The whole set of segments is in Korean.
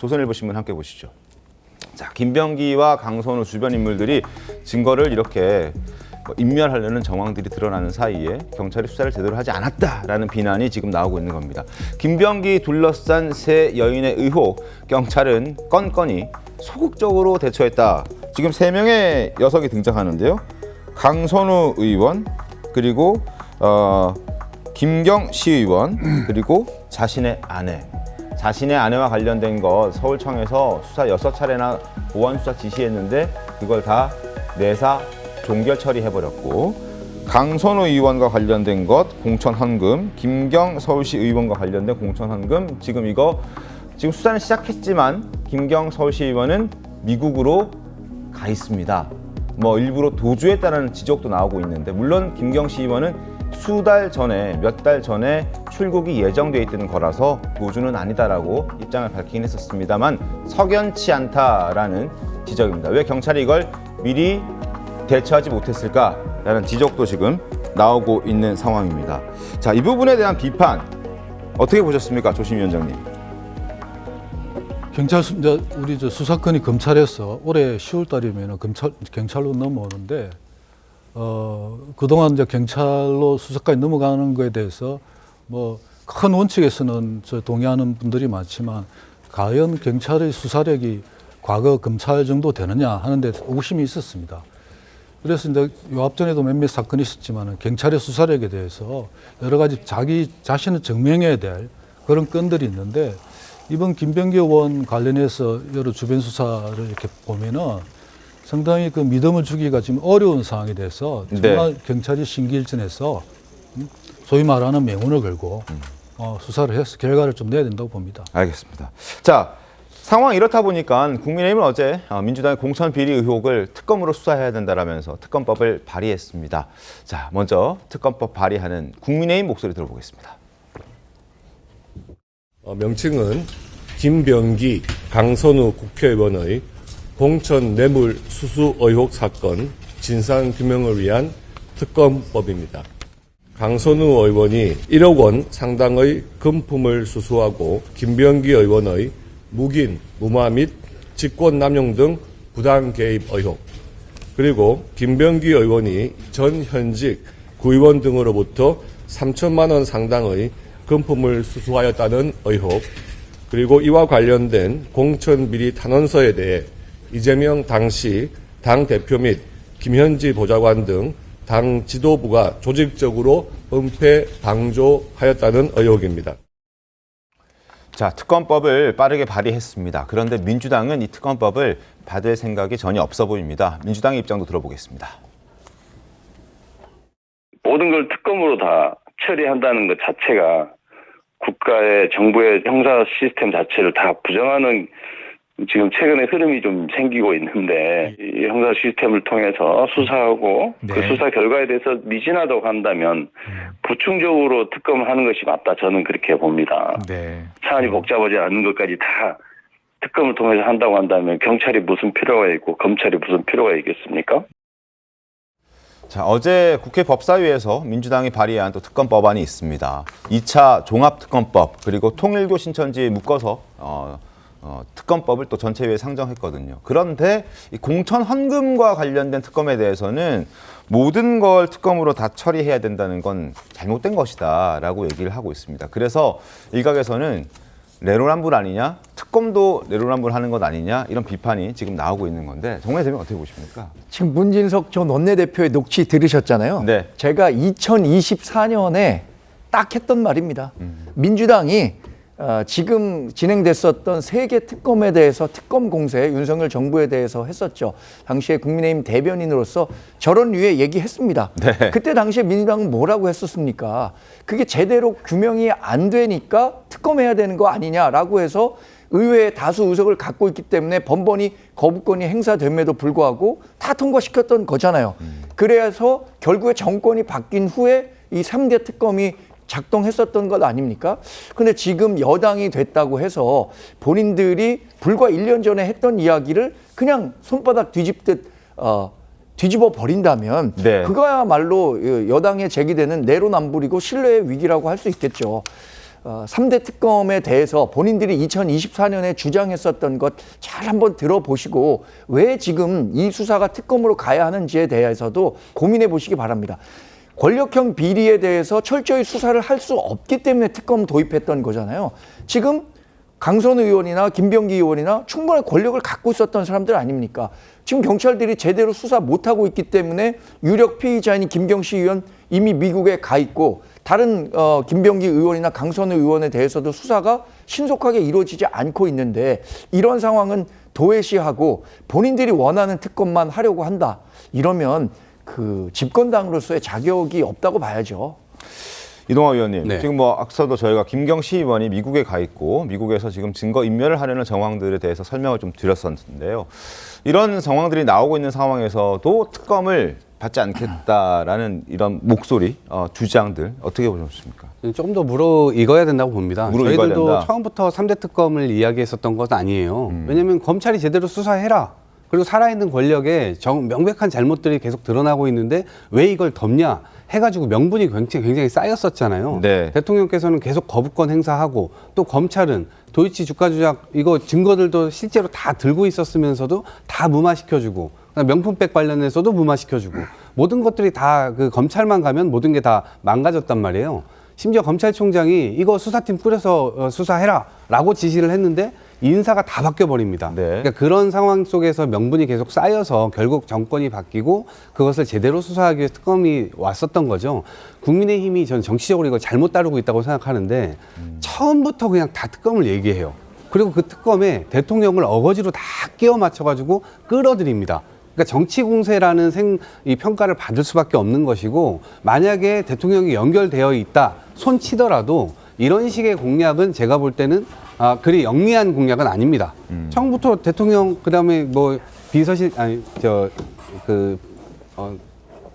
조선일보 신문 함께 보시죠. 자, 김병기와 강선우 주변 인물들이 증거를 이렇게 인멸하려는 정황들이 드러나는 사이에 경찰이 수사를 제대로 하지 않았다라는 비난이 지금 나오고 있는 겁니다. 김병기 둘러싼 세 여인의 의혹, 경찰은 건건이 소극적으로 대처했다. 지금 3명의 녀석이 등장하는데요. 강선우 의원, 그리고 김경 시의원, 그리고 자신의 아내와 관련된 것 서울청에서 수사 6차례나 보완 수사 지시했는데 그걸 다 내사 종결 처리해버렸고, 강선우 의원과 관련된 것 공천 헌금, 김경 서울시 의원과 관련된 공천 헌금, 지금 수사는 시작했지만 김경 서울시 의원은 미국으로 가 있습니다. 일부러 도주했다는 지적도 나오고 있는데, 물론 김경 시 의원은 몇 달 전에 출국이 예정돼 있던 거라서 도주는 아니다라고 입장을 밝히긴 했었습니다만 석연치 않다라는 지적입니다. 왜 경찰이 이걸 미리 대처하지 못했을까라는 지적도 지금 나오고 있는 상황입니다. 자, 이 부분에 대한 비판 어떻게 보셨습니까, 조심 위원장님? 우리 수사권이 검찰에서 올해 10월 달이면 경찰로 넘어오는데, 그동안 경찰로 수사까지 넘어가는 거에 대해서 큰 원칙에서는 동의하는 분들이 많지만, 과연 경찰의 수사력이 과거 검찰 정도 되느냐 하는 데 의구심이 있었습니다. 그래서 요 앞전에도 몇몇 사건이 있었지만 경찰의 수사력에 대해서 여러 가지 자기 자신을 증명해야 될 그런 건들이 있는데, 이번 김병기 의원 관련해서 여러 주변 수사를 이렇게 보면은 상당히 그 믿음을 주기가 지금 어려운 상황이 돼서 정말 경찰이 심기일전해서 소위 말하는 명운을 걸고 수사를 해서 결과를 좀 내야 된다고 봅니다. 알겠습니다. 자, 상황이 이렇다 보니까 국민의힘은 어제 민주당의 공천 비리 의혹을 특검으로 수사해야 된다라면서 특검법을 발의했습니다. 자, 먼저 특검법 발의하는 국민의힘 목소리 들어보겠습니다. 명칭은 김병기, 강선우 국회의원의 공천 뇌물 수수 의혹 사건 진상 규명을 위한 특검법입니다. 강선우 의원이 1억 원 상당의 금품을 수수하고 김병기 의원의 묵인, 무마 및 직권남용 등 부당 개입 의혹, 그리고 김병기 의원이 전 현직 구의원 등으로부터 3천만 원 상당의 금품을 수수하였다는 의혹, 그리고 이와 관련된 공천비리 탄원서에 대해 이재명 당시 당대표 및 김현지 보좌관 등 당 지도부가 조직적으로 은폐 방조하였다는 의혹입니다. 자, 특검법을 빠르게 발의했습니다. 그런데 민주당은 이 특검법을 받을 생각이 전혀 없어 보입니다. 민주당의 입장도 들어보겠습니다. 모든 걸 특검으로 다 처리한다는 것 자체가 국가의 정부의 형사 시스템 자체를 다 부정하는 지금 최근에 흐름이 좀 생기고 있는데, 이 형사 시스템을 통해서 수사하고 그 수사 결과에 대해서 미진하다고 한다면 부충적으로 특검을 하는 것이 맞다, 저는 그렇게 봅니다. 사안이 복잡하지 않은 것까지 다 특검을 통해서 한다고 한다면 경찰이 무슨 필요가 있고 검찰이 무슨 필요가 있겠습니까? 자, 어제 국회 법사위에서 민주당이 발의한 또 특검법안이 있습니다. 2차 종합특검법, 그리고 통일교 신천지 묶어서 특검법을 또 전체회의에 상정했거든요. 그런데 이 공천 헌금과 관련된 특검에 대해서는 모든 걸 특검으로 다 처리해야 된다는 건 잘못된 것이다라고 얘기를 하고 있습니다. 그래서 일각에서는 내로남불 아니냐, 특검도 내로남불 하는 것 아니냐, 이런 비판이 지금 나오고 있는 건데, 정말 대표님 어떻게 보십니까? 지금 문진석 전 원내대표의 녹취 들으셨잖아요. 네. 제가 2024년에 딱 했던 말입니다. 민주당이 지금 진행됐었던 3개 특검에 대해서 특검 공세 윤석열 정부에 대해서 했었죠. 당시에 국민의힘 대변인으로서 저런 류의 얘기했습니다. 네. 그때 당시에 민주당은 뭐라고 했었습니까? 그게 제대로 규명이 안 되니까 특검해야 되는 거 아니냐라고 해서 의회의 다수 의석을 갖고 있기 때문에 번번이 거부권이 행사됨에도 불구하고 다 통과시켰던 거잖아요. 그래서 결국에 정권이 바뀐 후에 이 3대 특검이 작동했었던 것 아닙니까? 근데 지금 여당이 됐다고 해서 본인들이 불과 1년 전에 했던 이야기를 그냥 손바닥 뒤집듯 뒤집어 버린다면 그거야말로 여당에 제기되는 내로남불이고 신뢰의 위기라고 할 수 있겠죠. 3대 특검에 대해서 본인들이 2024년에 주장했었던 것 잘 한번 들어보시고 왜 지금 이 수사가 특검으로 가야 하는지에 대해서도 고민해 보시기 바랍니다. 권력형 비리에 대해서 철저히 수사를 할 수 없기 때문에 특검 도입했던 거잖아요. 지금 강선우 의원이나 김병기 의원이나 충분한 권력을 갖고 있었던 사람들 아닙니까? 지금 경찰들이 제대로 수사 못하고 있기 때문에 유력 피의자인 김경식 의원 이미 미국에 가 있고 다른 김병기 의원이나 강선우 의원에 대해서도 수사가 신속하게 이루어지지 않고 있는데 이런 상황은 도외시하고 본인들이 원하는 특검만 하려고 한다. 이러면 그 집권당으로서의 자격이 없다고 봐야죠. 이동화 의원님, 네. 지금 뭐 앞서도 저희가 김경식 의원이 미국에 가 있고 미국에서 지금 증거 인멸을 하려는 정황들에 대해서 설명을 좀 드렸었는데요. 이런 상황들이 나오고 있는 상황에서도 특검을 받지 않겠다라는 이런 목소리, 주장들 어떻게 보셨습니까? 좀 더 무르익어야 된다고 봅니다. 무르익어야 저희들도 된다. 처음부터 3대 특검을 이야기했었던 건 아니에요. 왜냐하면 검찰이 제대로 수사해라. 그리고 살아있는 권력에 명백한 잘못들이 계속 드러나고 있는데 왜 이걸 덮냐 해가지고 명분이 굉장히 쌓였었잖아요. 네. 대통령께서는 계속 거부권 행사하고 또 검찰은 도이치 주가 조작 이거 증거들도 실제로 다 들고 있었으면서도 다 무마시켜주고 명품백 관련해서도 무마시켜주고 모든 것들이 다 그 검찰만 가면 모든 게 다 망가졌단 말이에요. 심지어 검찰총장이 이거 수사팀 꾸려서 수사해라라고 지시를 했는데 인사가 다 바뀌어버립니다. 네. 그러니까 그런 상황 속에서 명분이 계속 쌓여서 결국 정권이 바뀌고 그것을 제대로 수사하기 위해 특검이 왔었던 거죠. 국민의힘이 전 정치적으로 이걸 잘못 다루고 있다고 생각하는데 처음부터 그냥 다 특검을 얘기해요. 그리고 그 특검에 대통령을 어거지로 다 끼워 맞춰가지고 끌어들입니다. 그러니까 정치 공세라는 이 평가를 받을 수밖에 없는 것이고 만약에 대통령이 연결되어 있다 손 치더라도 이런 식의 공약은 제가 볼 때는 그리 영리한 공약은 아닙니다. 처음부터 대통령 그다음에 뭐 비서실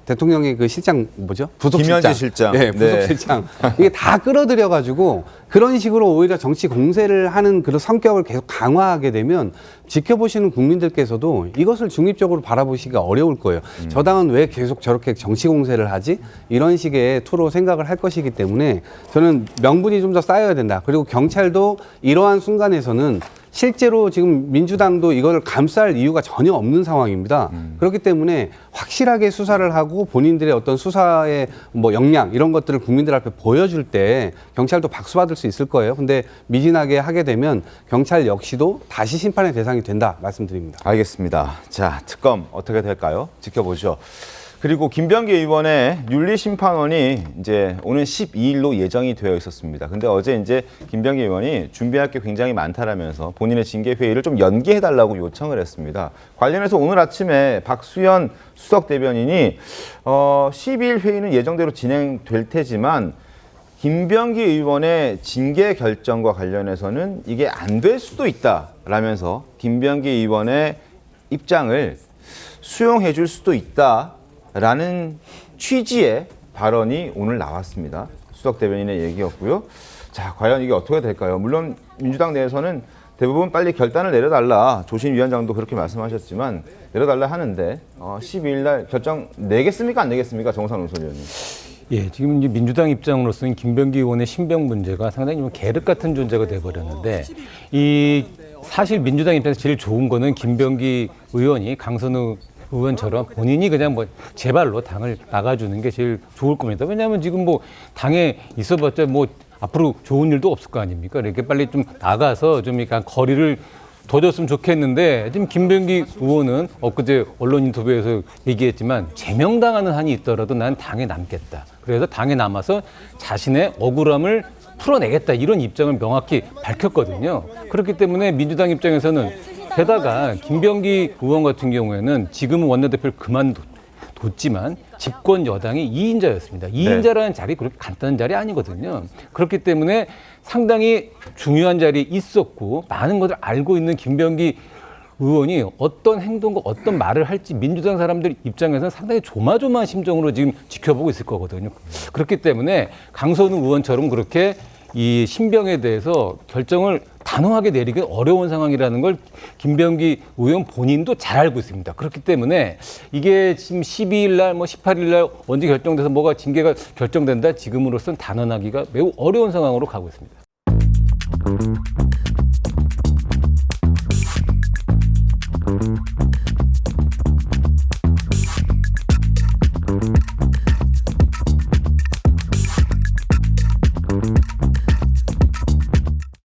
대통령의 그 실장 뭐죠? 부속실장. 김현지 실장. 네, 부속실장. 이게 다 끌어들여 가지고 그런 식으로 오히려 정치 공세를 하는 그런 성격을 계속 강화하게 되면 지켜보시는 국민들께서도 이것을 중립적으로 바라보시기가 어려울 거예요. 저 당은 왜 계속 저렇게 정치 공세를 하지? 이런 식의 투로 생각을 할 것이기 때문에 저는 명분이 좀 더 쌓여야 된다. 그리고 경찰도 이러한 순간에서는 실제로 지금 민주당도 이걸 감쌀 이유가 전혀 없는 상황입니다. 그렇기 때문에 확실하게 수사를 하고 본인들의 어떤 수사의 뭐 역량 이런 것들을 국민들 앞에 보여줄 때 경찰도 박수 받을 수 있을 거예요. 근데 미진하게 하게 되면 경찰 역시도 다시 심판의 대상이 된다 말씀드립니다. 알겠습니다. 자, 특검 어떻게 될까요? 지켜보죠. 그리고 김병기 의원의 윤리심판원이 이제 오는 12일로 예정이 되어 있었습니다. 근데 어제 이제 김병기 의원이 준비할 게 굉장히 많다라면서 본인의 징계 회의를 좀 연기해달라고 요청을 했습니다. 관련해서 오늘 아침에 박수현 수석 대변인이 12일 회의는 예정대로 진행될 테지만 김병기 의원의 징계 결정과 관련해서는 이게 안 될 수도 있다라면서 김병기 의원의 입장을 수용해 줄 수도 있다라는 취지의 발언이 오늘 나왔습니다. 수석 대변인의 얘기였고요. 자, 과연 이게 어떻게 될까요? 물론 민주당 내에서는 대부분 빨리 결단을 내려달라. 조신 위원장도 그렇게 말씀하셨지만 내려달라 하는데 12일 날 결정 내겠습니까? 안 내겠습니까? 정상 논설위원님. 예, 지금 이제 민주당 입장으로서는 김병기 의원의 신병 문제가 상당히 좀 계륵 같은 존재가 돼버렸는데 이 사실 민주당 입장에서 제일 좋은 거는 김병기 의원이 강선우 의원처럼 본인이 그냥 뭐 제발로 당을 나가주는 게 제일 좋을 겁니다. 왜냐하면 지금 뭐 당에 있어봤자 뭐 앞으로 좋은 일도 없을 거 아닙니까? 이렇게 빨리 좀 나가서 좀 약간 거리를 둬줬으면 좋겠는데 지금 김병기 의원은 엊그제 언론 인터뷰에서 얘기했지만 제명당하는 한이 있더라도 난 당에 남겠다. 그래서 당에 남아서 자신의 억울함을 풀어내겠다 이런 입장을 명확히 밝혔거든요. 그렇기 때문에 민주당 입장에서는 게다가 김병기 의원 같은 경우에는 지금은 원내대표를 그만뒀지만 집권 여당이 2인자였습니다. 2인자라는 자리 그렇게 간단한 자리 아니거든요. 그렇기 때문에 상당히 중요한 자리에 있었고 많은 것을 알고 있는 김병기 의원이 어떤 행동과 어떤 말을 할지 민주당 사람들 입장에서는 상당히 조마조마한 심정으로 지금 지켜보고 있을 거거든요. 그렇기 때문에 강선우 의원처럼 그렇게 이 신병에 대해서 결정을 단호하게 내리기 어려운 상황이라는 걸 김병기 의원 본인도 잘 알고 있습니다. 그렇기 때문에 이게 지금 12일 날, 뭐 18일 날 언제 결정돼서 뭐가 징계가 결정된다 지금으로서는 단언하기가 매우 어려운 상황으로 가고 있습니다.